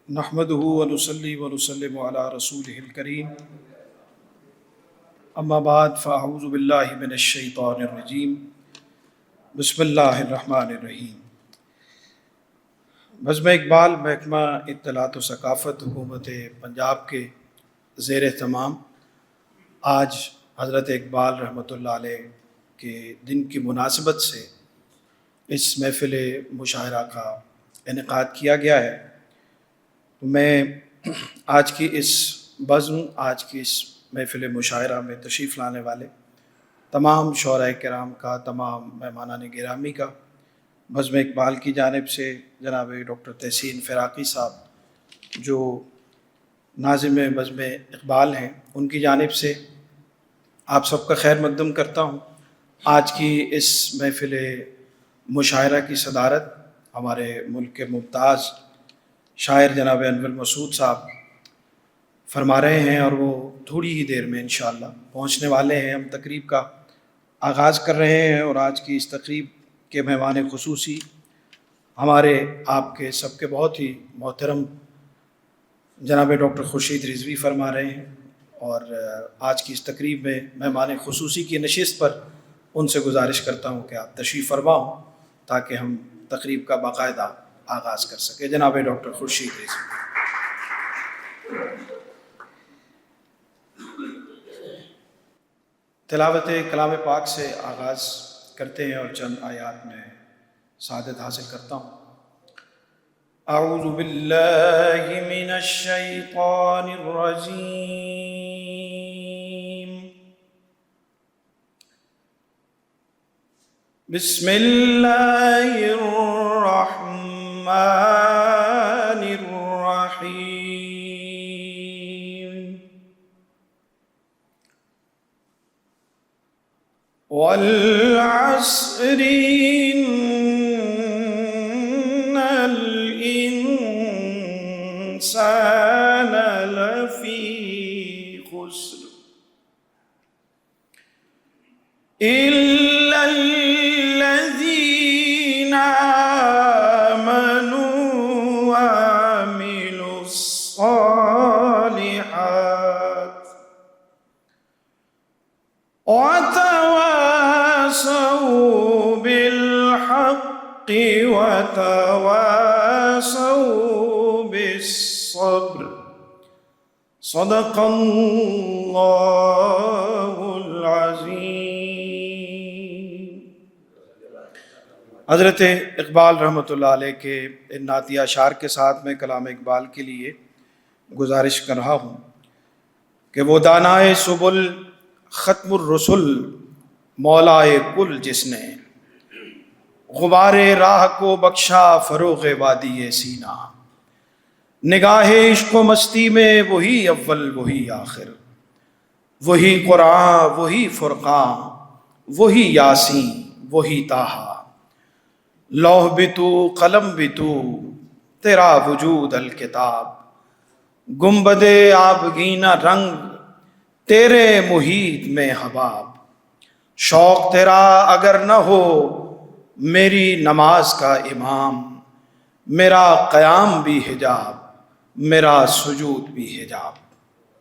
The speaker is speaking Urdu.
نحمده ونصلي ونسلم على رسوله الكريم اما بعد فاعوذ باللہ من الشیطان الرجیم بسم اللہ الرحمن الرحیم۔ بزم اقبال محکمہ اطلاعات و ثقافت حکومت پنجاب کے زیر اہتمام آج حضرت اقبال رحمۃ اللہ علیہ کے دن کی مناسبت سے اس محفل مشاعرہ کا انعقاد کیا گیا ہے۔ میں آج کی اس محفل مشاعرہ میں تشریف لانے والے تمام شعراء کرام کا، تمام مہمانان گرامی کا بزم اقبال کی جانب سے جناب ڈاکٹر تحسین فراقی صاحب جو ناظم بزم اقبال ہیں ان کی جانب سے آپ سب کا خیر مقدم کرتا ہوں۔ آج کی اس محفل مشاعرہ کی صدارت ہمارے ملک کے ممتاز شاعر جناب انور مسعود صاحب فرما رہے ہیں اور وہ تھوڑی ہی دیر میں انشاءاللہ پہنچنے والے ہیں۔ ہم تقریب کا آغاز کر رہے ہیں اور آج کی اس تقریب کے مہمان خصوصی ہمارے آپ کے سب کے بہت ہی محترم جناب ڈاکٹر خورشید رضوی فرما رہے ہیں، اور آج کی اس تقریب میں مہمان خصوصی کی نشست پر ان سے گزارش کرتا ہوں کہ آپ تشریف فرما ہوں تاکہ ہم تقریب کا باقاعدہ آغاز کر سکے۔ جناب ڈاکٹر خورشید رضوی۔ تلاوت کلام پاک سے آغاز کرتے ہیں اور چند آیات میں سعادت حاصل کرتا ہوں۔ اعوذ باللہ من الشیطان الرجیم، بسم اللہ الرحمن الرحیم، والعصر إن الإنسان لفی خسر إلا الذين آمنوا وعملوا الصالحات وتواصوا بالحق وتواصوا بالصبر، صدق اللہ العظیم۔ حضرت اقبال رحمۃ اللہ علیہ کے ان نعتیہ اشعار کے ساتھ میں کلام اقبال کے لیے گزارش کر رہا ہوں کہ وہ دانائے سبل ختم الرسل مولائے کل جس نے غبار راہ کو بخشا فروغ وادی سینا، نگاہ عشق و مستی میں وہی اول وہی آخر، وہی قرآن وہی فرقان وہی یاسین وہی طٰہٰ، لوح بھی تو قلم بھی تو تیرا وجود الکتاب، گنبد آبگینہ رنگ تیرے محیط میں حباب، شوق تیرا اگر نہ ہو میری نماز کا امام، میرا قیام بھی حجاب میرا سجود بھی حجاب۔